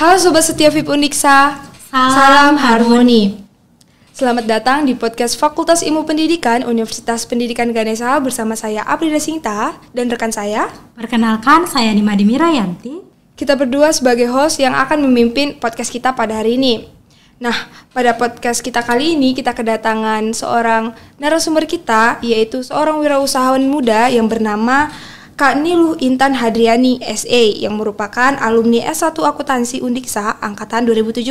Halo Sobat Setia VIP Undiksa, Salam harmoni. Selamat datang di podcast Fakultas Ilmu Pendidikan Universitas Pendidikan Ganesha bersama saya Aprida Sinta dan rekan saya. Perkenalkan, saya Nimadi Mirayanti. Kita berdua sebagai host yang akan memimpin podcast kita pada hari ini. Nah, pada podcast kita kali ini kita kedatangan seorang narasumber kita, yaitu seorang wirausahawan muda yang bernama Kak Niluh Intan Hadriani SA yang merupakan alumni S1 Akuntansi Undiksa angkatan 2017.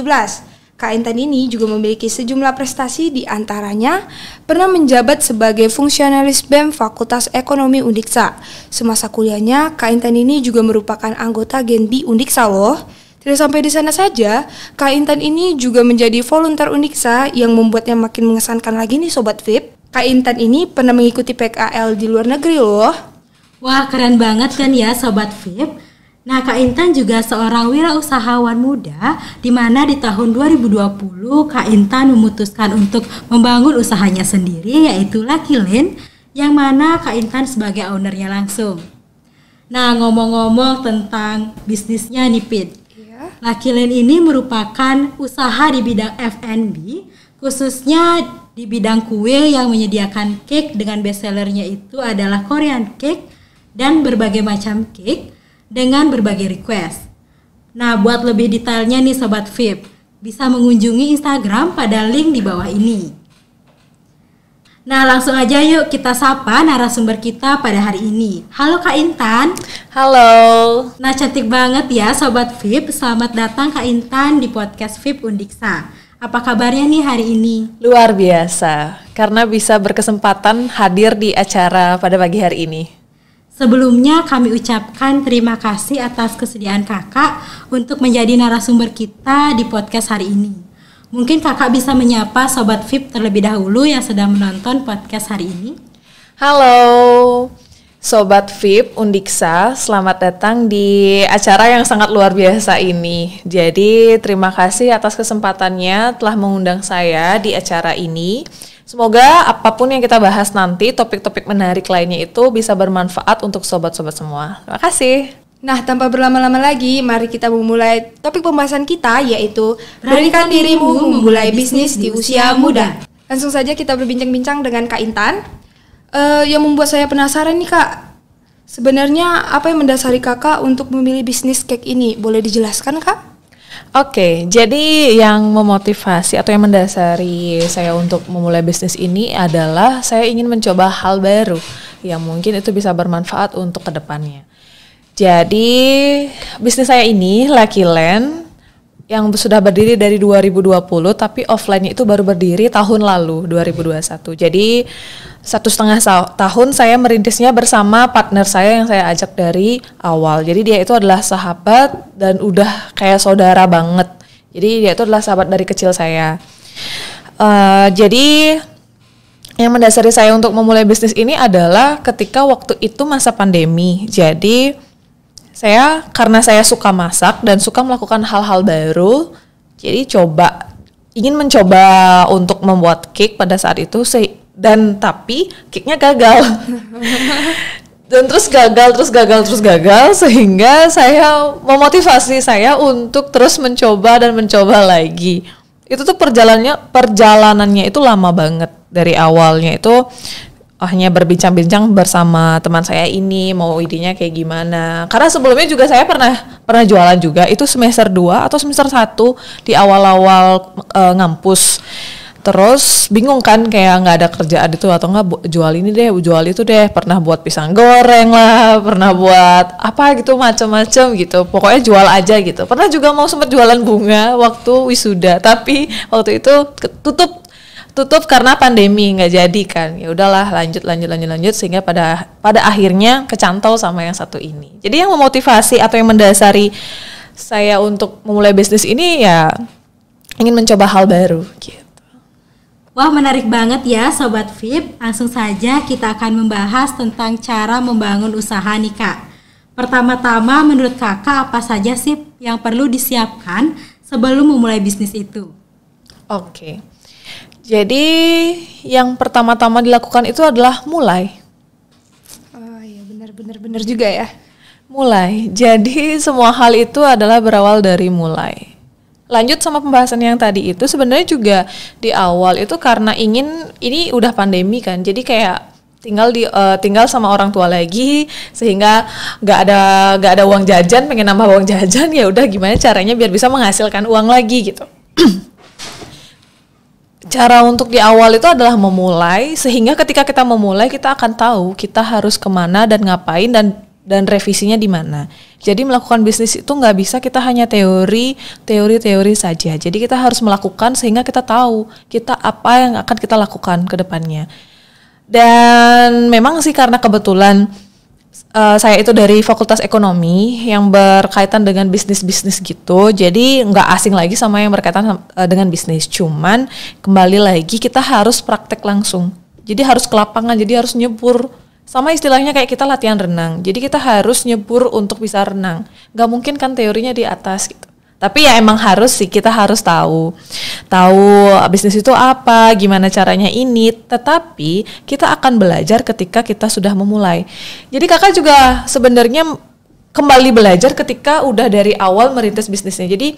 Kak Intan ini juga memiliki sejumlah prestasi, di antaranya pernah menjabat sebagai fungsionalis BEM Fakultas Ekonomi Undiksa. Semasa kuliahnya, Kak Intan ini juga merupakan anggota Genbi Undiksa loh. Tidak sampai di sana saja, Kak Intan ini juga menjadi volunteer Undiksa yang membuatnya makin mengesankan lagi nih Sobat VIP. Kak Intan ini pernah mengikuti PKL di luar negeri loh. Wah, keren banget kan ya Sobat VIP. Nah, Kak Intan juga seorang wirausahawan muda, di mana di tahun 2020 Kak Intan memutuskan untuk membangun usahanya sendiri, yaitu Lucky Land, yang mana Kak Intan sebagai ownernya langsung. Nah, ngomong-ngomong tentang bisnisnya nih Pit, Lucky Land ini merupakan usaha di bidang F&B, khususnya di bidang kue yang menyediakan cake dengan bestsellernya itu adalah Korean cake dan berbagai macam cake dengan berbagai request. Nah, buat lebih detailnya nih Sobat VIP, bisa mengunjungi Instagram pada link di bawah ini. Nah, langsung aja yuk kita sapa narasumber kita pada hari ini. Halo Kak Intan. Halo. Nah, cantik banget ya Sobat VIP. Selamat datang Kak Intan di podcast VIP Undiksa. Apa kabarnya nih hari ini? Luar biasa, karena bisa berkesempatan hadir di acara pada pagi hari ini. Sebelumnya kami ucapkan terima kasih atas kesediaan kakak untuk menjadi narasumber kita di podcast hari ini. Mungkin kakak bisa menyapa Sobat VIP terlebih dahulu yang sedang menonton podcast hari ini. Halo, Sobat VIP Undiksa, selamat datang di acara yang sangat luar biasa ini. Jadi terima kasih atas kesempatannya telah mengundang saya di acara ini. Semoga apapun yang kita bahas nanti, topik-topik menarik lainnya itu bisa bermanfaat untuk sobat-sobat semua. Terima kasih. Nah, tanpa berlama-lama lagi, mari kita memulai topik pembahasan kita, yaitu beranikan dirimu memulai bisnis di usia muda. Langsung saja kita berbincang-bincang dengan Kak Intan. Yang membuat saya penasaran nih Kak, sebenarnya apa yang mendasari kakak untuk memilih bisnis cake ini? Boleh dijelaskan Kak? Oke, jadi yang memotivasi atau yang mendasari saya untuk memulai bisnis ini adalah saya ingin mencoba hal baru yang mungkin itu bisa bermanfaat untuk kedepannya. Jadi bisnis saya ini Lucky Land yang sudah berdiri dari 2020, tapi offline-nya itu baru berdiri tahun lalu 2021. Jadi 1,5 tahun saya merintisnya bersama partner saya yang saya ajak dari awal. Jadi dia itu adalah sahabat dan udah kayak saudara banget. Jadi dia itu adalah sahabat dari kecil saya. Jadi yang mendasari saya untuk memulai bisnis ini adalah ketika waktu itu masa pandemi. Jadi karena saya suka masak dan suka melakukan hal-hal baru, jadi ingin mencoba untuk membuat cake pada saat itu, tapi cake-nya gagal. Dan terus gagal, sehingga saya memotivasi saya untuk terus mencoba lagi. Itu tuh perjalanannya itu lama banget. Dari awalnya itu hanya berbincang-bincang bersama teman saya ini mau idenya kayak gimana. Karena sebelumnya juga saya pernah jualan juga, itu semester 2 atau semester 1 di awal-awal ngampus. Terus bingung kan, kayak nggak ada kerjaan itu atau nggak jual ini deh, jual itu deh. Pernah buat pisang goreng lah, pernah buat apa gitu macam-macam gitu. Pokoknya jual aja gitu. Pernah juga mau sempat jualan bunga waktu wisuda, tapi waktu itu tutup karena pandemi, nggak jadi kan. Ya udahlah, lanjut sehingga pada akhirnya kecantol sama yang satu ini. Jadi yang memotivasi atau yang mendasari saya untuk memulai bisnis ini ya ingin mencoba hal baru gitu. Wah, menarik banget ya Sobat VIP. Langsung saja kita akan membahas tentang cara membangun usaha nih Kak. Pertama-tama menurut kakak apa saja sih yang perlu disiapkan sebelum memulai bisnis itu? Oke. Jadi yang pertama-tama dilakukan itu adalah mulai. Oh iya, benar juga ya. Mulai. Jadi semua hal itu adalah berawal dari mulai. Lanjut sama pembahasan yang tadi itu, sebenarnya juga di awal itu karena ini udah pandemi kan, jadi kayak tinggal sama orang tua lagi, sehingga nggak ada uang jajan, pengen nambah uang jajan, ya udah gimana caranya biar bisa menghasilkan uang lagi gitu. Cara untuk di awal itu adalah memulai, sehingga ketika kita memulai kita akan tahu kita harus kemana dan ngapain dan revisinya di mana. Jadi melakukan bisnis itu nggak bisa kita hanya teori saja. Jadi kita harus melakukan sehingga kita tahu kita apa yang akan kita lakukan ke depannya. Dan memang sih karena kebetulan saya itu dari Fakultas Ekonomi yang berkaitan dengan bisnis gitu. Jadi nggak asing lagi sama yang berkaitan dengan bisnis. Cuman kembali lagi kita harus praktek langsung. Jadi harus ke lapangan, jadi harus nyebur. Sama istilahnya kayak kita latihan renang. Jadi kita harus nyebur untuk bisa renang. Gak mungkin kan teorinya di atas gitu. Tapi ya emang harus sih, kita harus tahu bisnis itu apa, gimana caranya ini. Tetapi kita akan belajar ketika kita sudah memulai. Jadi kakak juga sebenarnya kembali belajar ketika udah dari awal merintis bisnisnya. Jadi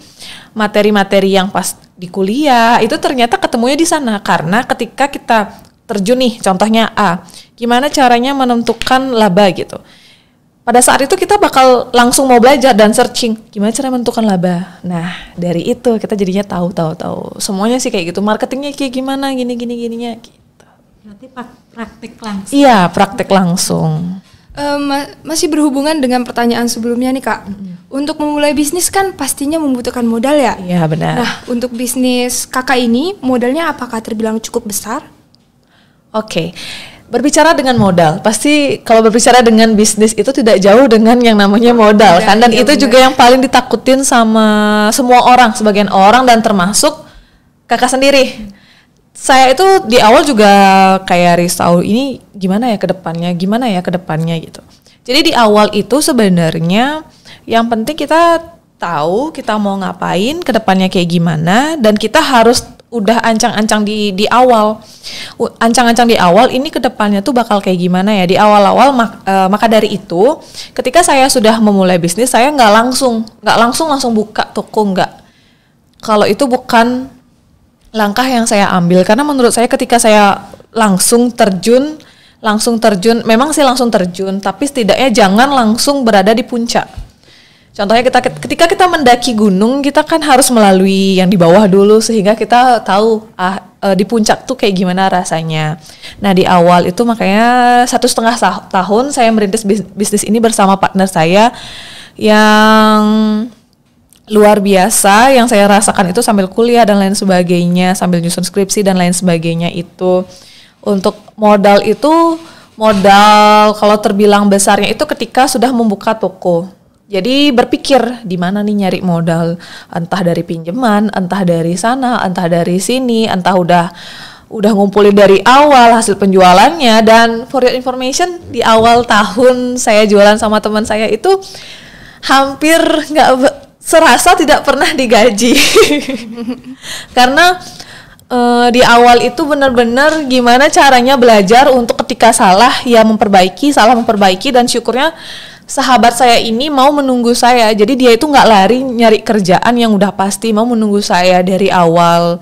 materi-materi yang pas di kuliah itu ternyata ketemunya di sana. Karena ketika kita terjun nih, contohnya gimana caranya menentukan laba gitu. Pada saat itu kita bakal langsung mau belajar dan searching gimana cara menentukan laba. Nah dari itu kita jadinya tahu. Semuanya sih kayak gitu. Marketingnya kayak gimana, gininya gitu. Berarti praktek langsung. Iya, praktek langsung. Masih berhubungan dengan pertanyaan sebelumnya nih Kak. Untuk memulai bisnis kan pastinya membutuhkan modal ya. Iya benar. Nah untuk bisnis kakak ini modalnya apakah terbilang cukup besar? Oke. Berbicara dengan modal, pasti kalau berbicara dengan bisnis itu tidak jauh dengan yang namanya modal kan, dan iya, itu bener. juga yang paling ditakutin sama semua orang, sebagian orang dan termasuk kakak sendiri. Saya itu di awal juga kayak risau, ini gimana ya ke depannya gitu. Jadi di awal itu sebenarnya yang penting kita tahu kita mau ngapain, ke depannya kayak gimana, dan kita harus udah ancang-ancang di awal. Ancang-ancang di awal ini ke depannya tuh bakal kayak gimana ya di awal-awal. Maka dari itu ketika saya sudah memulai bisnis, saya nggak langsung buka toko, nggak. Kalau itu bukan langkah yang saya ambil, karena menurut saya ketika saya langsung terjun, memang sih langsung terjun, tapi setidaknya jangan langsung berada di puncak. Contohnya ketika kita mendaki gunung, kita kan harus melalui yang di bawah dulu sehingga kita tahu di puncak tuh kayak gimana rasanya. Nah di awal itu makanya 1,5 tahun saya merintis bisnis ini bersama partner saya yang luar biasa, yang saya rasakan itu sambil kuliah dan lain sebagainya, sambil nyusun skripsi dan lain sebagainya itu. Untuk modal kalau terbilang besarnya itu ketika sudah membuka toko. Jadi berpikir di mana nih nyari modal, entah dari pinjaman, entah dari sana, entah dari sini, entah udah ngumpulin dari awal hasil penjualannya. Dan for your information, di awal tahun saya jualan sama teman saya itu hampir serasa tidak pernah digaji. Karena di awal itu benar-benar gimana caranya belajar untuk ketika salah memperbaiki, dan syukurnya sahabat saya ini mau menunggu saya. Jadi dia itu nggak lari nyari kerjaan yang udah pasti, mau menunggu saya dari awal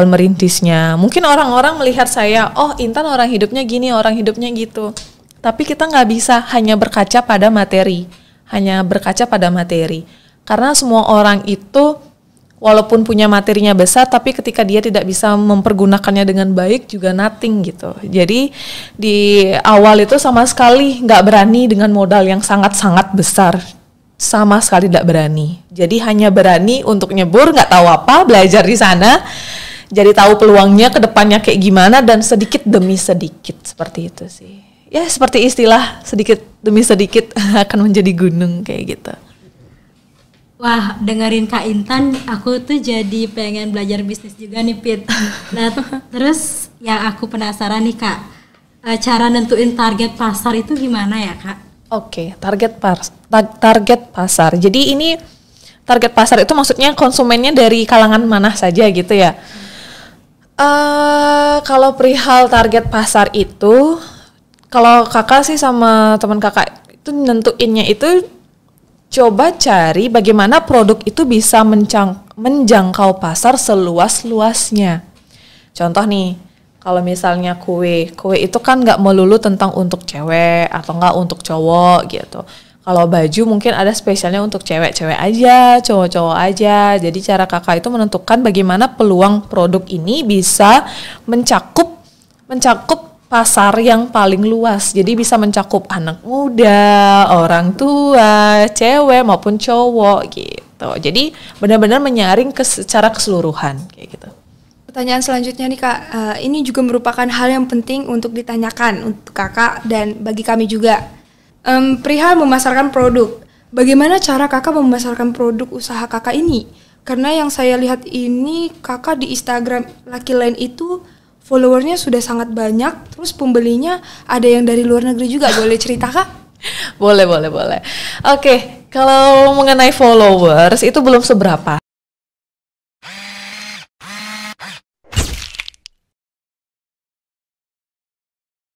merintisnya. Mungkin orang-orang melihat saya, oh Intan orang hidupnya gini, orang hidupnya gitu. Tapi kita nggak bisa hanya berkaca pada materi. Karena semua orang itu walaupun punya materinya besar, tapi ketika dia tidak bisa mempergunakannya dengan baik juga nothing gitu. Jadi di awal itu sama sekali nggak berani dengan modal yang sangat-sangat besar. Sama sekali tidak berani. Jadi hanya berani untuk nyebur, nggak tahu apa, belajar di sana. Jadi tahu peluangnya ke depannya kayak gimana, dan sedikit demi sedikit seperti itu sih. Ya seperti istilah sedikit demi sedikit akan menjadi gunung kayak gitu. Wah, dengerin Kak Intan, aku tuh jadi pengen belajar bisnis juga nih, Pit. Nah, terus yang aku penasaran nih, Kak, cara nentuin target pasar itu gimana ya, Kak? Oke, target pasar. Jadi ini target pasar itu maksudnya konsumennya dari kalangan mana saja gitu ya. Kalau perihal target pasar itu, kalau kakak sih sama teman kakak itu Itu nentuinnya itu coba cari bagaimana produk itu bisa menjangkau pasar seluas-luasnya. Contoh nih, kalau misalnya kue itu kan nggak melulu tentang untuk cewek atau nggak untuk cowok gitu. Kalau baju mungkin ada spesialnya untuk cewek-cewek aja, cowok-cowok aja. Jadi cara kakak itu menentukan bagaimana peluang produk ini bisa mencakup pasar yang paling luas. Jadi bisa mencakup anak muda, orang tua, cewek maupun cowok gitu. Jadi benar-benar menyaring secara keseluruhan kayak gitu. Pertanyaan selanjutnya nih Kak, ini juga merupakan hal yang penting untuk ditanyakan untuk Kakak dan bagi kami juga. Perihal memasarkan produk, bagaimana cara Kakak memasarkan produk usaha Kakak ini? Karena yang saya lihat ini Kakak di Instagram Lucky Land itu followernya sudah sangat banyak, terus pembelinya ada yang dari luar negeri juga. Boleh cerita Kak? Boleh. Oke, kalau mengenai followers itu belum seberapa.